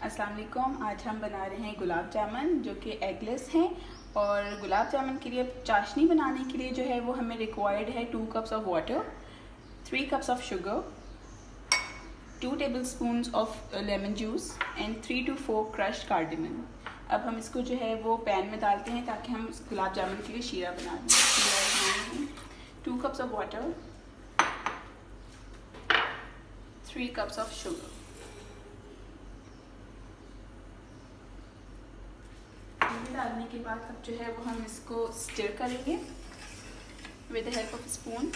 अस्सलाम वालेकुम। आज हम बना रहे हैं गुलाब जामुन जो कि एगलेस हैं। और गुलाब जामुन के लिए चाशनी बनाने के लिए जो है वो हमें रिक्वायर्ड है 2 cups of water, 3 cups of sugar, 2 tablespoon of lemon juice and 3 to 4 crushed cardamom. अब हम इसको जो है वो पैन में डालते हैं ताकि हम गुलाब जामुन के लिए शीरा बना दें। 2 cups of water, 3 cups of sugar. डालने के बाद अब जो है वो हम इसको स्टिर करेंगे with the help of spoon.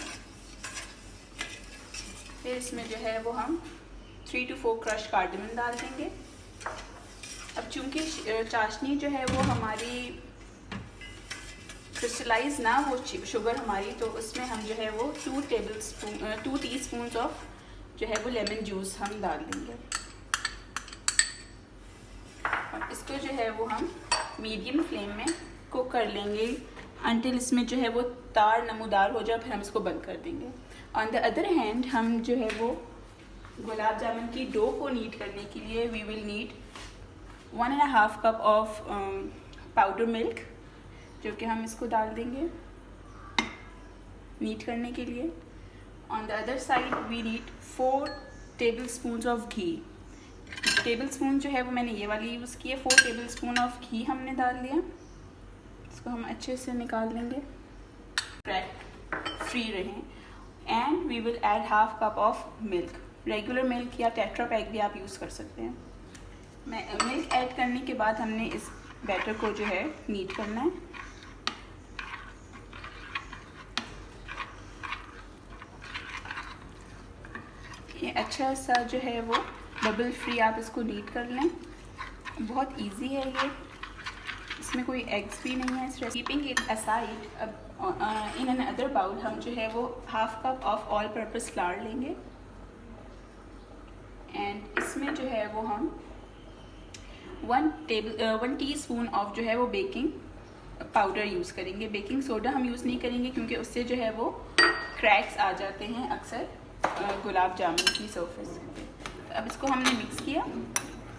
फिर इसमें जो है वो हम 3 to 4 क्रश कार्डेमम डाल देंगे। अब चूंकि चाशनी जो है वो हमारी क्रिस्टलाइज ना हो शुगर हमारी, तो उसमें हम जो है वो 2 टीस्पून ऑफ जो है वो लेमन जूस हम डाल देंगे। और इसको जो है वो हम मीडियम फ्लेम में कुक कर लेंगे अंटिल इसमें जो है वो तार नमूदार हो जाए, फिर हम इसको बंद कर देंगे। ऑन द अदर हैंड हम जो है वो गुलाब जामुन की डो को नीड करने के लिए we will need 1.5 cup of powder milk, जो कि हम इसको डाल देंगे नीड करने के लिए। On the other side we need 4 tablespoon of ghee. Tablespoon जो है वो मैंने ये वाली यूज़ की है। 4 टेबलस्पून ऑफ घी हमने डाल दिया। इसको हम अच्छे से निकाल लेंगे, क्रैक फ्री रहें। And we will add 1/2 cup of milk. Regular milk या टेट्रा पैक भी आप यूज़ कर सकते हैं। मिल्क ऐड करने के बाद हमने इस बैटर को जो है नीड करना है। ये अच्छा सा जो है वो बबल फ्री आप इसको नीड कर लें। बहुत इजी है ये, इसमें कोई एग्स भी नहीं है। कीपिंग इट असाइड, अब इन एन अदर बाउल हम जो है वो 1/2 cup of all purpose flower लेंगे। एंड इसमें जो है वो हम 1 टीस्पून ऑफ जो है वो बेकिंग पाउडर यूज़ करेंगे। बेकिंग सोडा हम यूज़ नहीं करेंगे क्योंकि उससे जो है वो क्रैक्स आ जाते हैं अक्सर गुलाब जामुन की सरफेस। अब इसको हमने मिक्स किया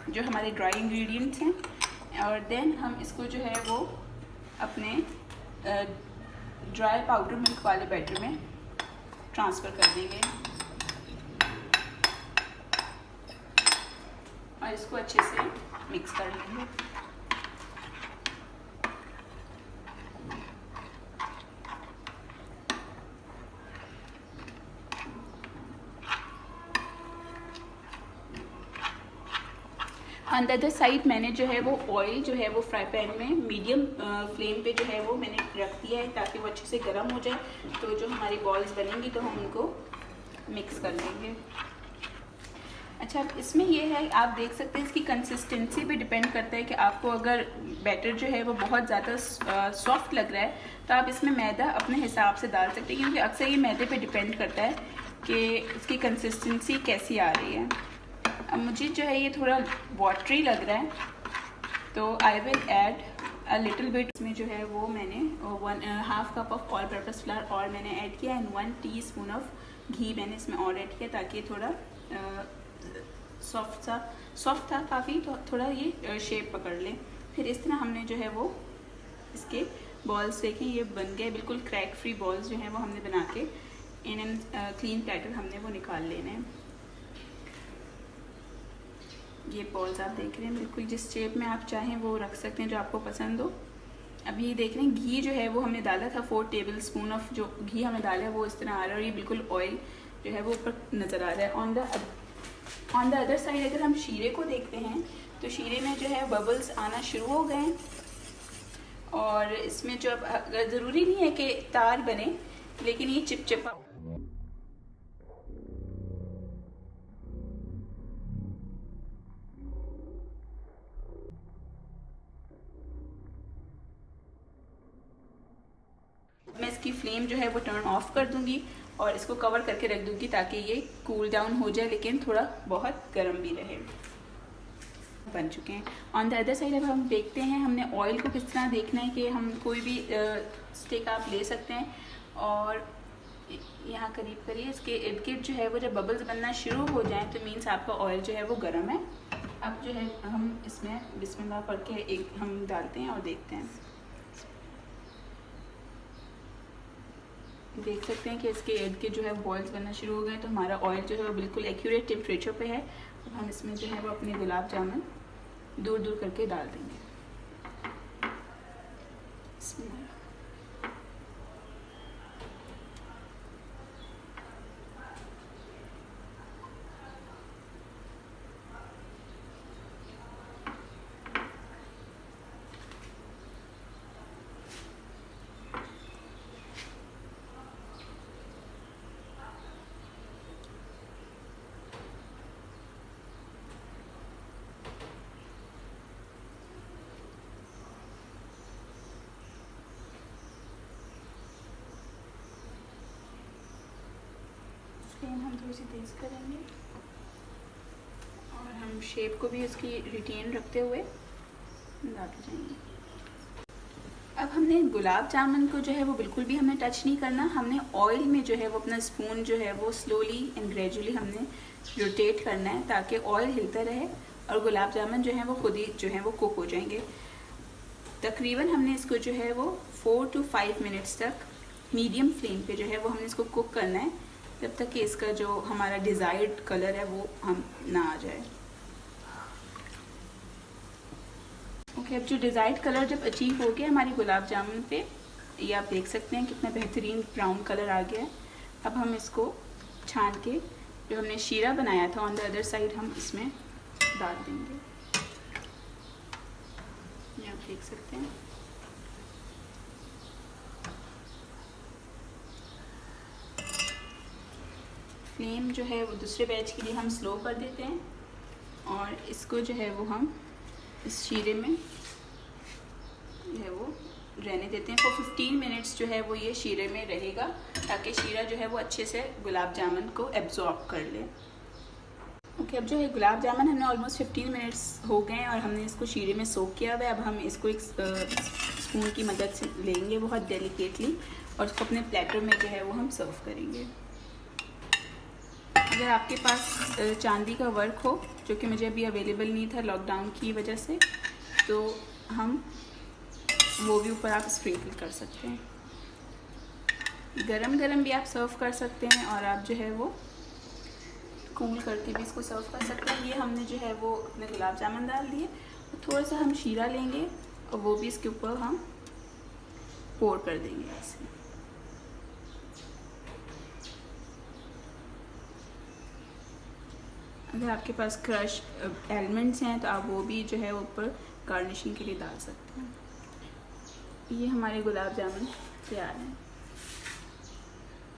जो हमारे ड्राई इंग्रेडिएंट्स हैं, और देन हम इसको जो है वो अपने ड्राई पाउडर मिल्क वाले बैटर में ट्रांसफ़र कर देंगे और इसको अच्छे से मिक्स कर लेंगे। ऑन द अदर साइड मैंने जो है वो ऑयल जो है वो फ्राई पैन में मीडियम फ्लेम पे जो है वो मैंने रख दिया है ताकि वो अच्छे से गर्म हो जाए। तो जो हमारी बॉल्स बनेंगी तो हम उनको मिक्स कर लेंगे। अच्छा, इसमें ये है, आप देख सकते हैं इसकी कंसिस्टेंसी पे डिपेंड करता है कि आपको अगर बैटर जो है वो बहुत ज़्यादा सॉफ्ट लग रहा है तो आप इसमें मैदा अपने हिसाब से डाल सकते हैं, क्योंकि अक्सर ये मैदे पे डिपेंड करता है कि उसकी कंसिस्टेंसी कैसी आ रही है। अब मुझे जो है ये थोड़ा वाटरी लग रहा है तो I will add a little bit. इसमें जो है वो मैंने 1/2 cup of all purpose flower और मैंने ऐड किया, एंड 1 टीस्पून ऑफ घी मैंने इसमें और ऐड किया ताकि थोड़ा सॉफ्ट था काफ़ी, तो थोड़ा ये शेप पकड़ ले। फिर इस तरह हमने जो है वो इसके बॉल्स देखें ये बन गए बिल्कुल क्रैक फ्री बॉल्स जो हैं वो हमने बना के इन एन क्लीन प्लेटर हमने वो निकाल लेने हैं। ये बॉल्स आप देख रहे हैं बिल्कुल जिस शेप में आप चाहें वो रख सकते हैं जो आपको पसंद हो। अब ये देख रहे हैं घी जो है वो हमने डाला था 4 टेबलस्पून ऑफ जो घी हमने डाला है वो इस तरह आ रहा है, और ये बिल्कुल ऑयल जो है वो ऊपर नज़र आ रहा है। ऑन द अदर साइड अगर हम शीरे को देखते हैं तो शीरे में जो है बबल्स आना शुरू हो गए हैं, और इसमें जो अब ज़रूरी नहीं है कि तार बने, लेकिन ये चिपचिपा मैं इसकी फ्लेम जो है वो टर्न ऑफ कर दूंगी और इसको कवर करके रख दूंगी ताकि ये कूल डाउन हो जाए, लेकिन थोड़ा बहुत गर्म भी रहे। बन चुके हैं। ऑन द अदर साइड अब हम देखते हैं हमने ऑयल को किस तरह देखना है कि हम कोई भी स्टिक आप ले सकते हैं और यहाँ करीब करिए, इसके इर्द गिर्द जो है वो जब बबल्स बनना शुरू हो जाएं तो मीन्स आपका ऑयल जो है वो गर्म है। अब जो है हम इसमें बिस्मिल्लाह पढ़ के एक हम डालते हैं और देखते हैं। देख सकते हैं कि इसके इर्द के जो है बॉल्स बनना शुरू हो गए, तो हमारा ऑयल जो है वो बिल्कुल एक्यूरेट टेम्परेचर पे है। अब हम इसमें जो है वो अपने गुलाब जामुन दूर दूर करके डाल देंगे। फ्लेम हम थोड़ी सी तेज़ करेंगे और हम शेप को भी इसकी रिटेन रखते हुए डालते जाएंगे। अब हमने गुलाब जामुन को जो है वो बिल्कुल भी हमें टच नहीं करना। हमने ऑयल में जो है वो अपना स्पून जो है वो स्लोली एंड ग्रेजुअली हमने रोटेट करना है, ताकि ऑयल हिलता रहे और गुलाब जामुन जो है वो खुद ही जो है वो कुक हो जाएंगे। तकरीबन हमने इसको जो है वो 4 to 5 मिनट्स तक मीडियम फ्लेम पे जो है वो हमने इसको कुक करना है, जब तक कि इसका जो हमारा डिज़ायर्ड कलर है वो हम ना आ जाए। ओके, अब जो डिज़ायर्ड कलर जब अचीव हो गया हमारी गुलाब जामुन पे, ये आप देख सकते हैं कितना बेहतरीन ब्राउन कलर आ गया है। अब हम इसको छान के जो हमने शीरा बनाया था ऑन द अदर साइड हम इसमें डाल देंगे। ये आप देख सकते हैं। फ्लेम जो है वो दूसरे बैच के लिए हम स्लो कर देते हैं और इसको जो है वो हम इस शीरे में जो है वो रहने देते हैं। फॉर 15 मिनट्स जो है वो ये शीरे में रहेगा, ताकि शीरा जो है वो अच्छे से गुलाब जामुन को एब्जॉर्ब कर ले। ओके, अब जो है गुलाब जामुन हमने ऑलमोस्ट 15 मिनट्स हो गए हैं और हमने इसको शीरे में सोक किया हुआ है। अब हम इसको एक स्पून की मदद से लेंगे बहुत डेलिकेटली और उसको अपने प्लेटर में जो है वो हम सर्व करेंगे। अगर आपके पास चांदी का वर्क हो, जो कि मुझे अभी अवेलेबल नहीं था लॉकडाउन की वजह से, तो हम वो भी ऊपर आप स्प्रिंकल कर सकते हैं। गरम गरम भी आप सर्व कर सकते हैं और आप जो है वो कूल करके भी इसको सर्व कर सकते हैं। ये हमने जो है वो अपने गुलाब जामुन डाल दिए, थोड़ा सा हम शीरा लेंगे और वो भी इसके ऊपर हम पोर कर देंगे ऐसे। अगर आपके पास क्रश एलमंड्स हैं तो आप वो भी जो है ऊपर गार्निशिंग के लिए डाल सकते हैं। ये हमारे गुलाब जामुन तैयार हैं।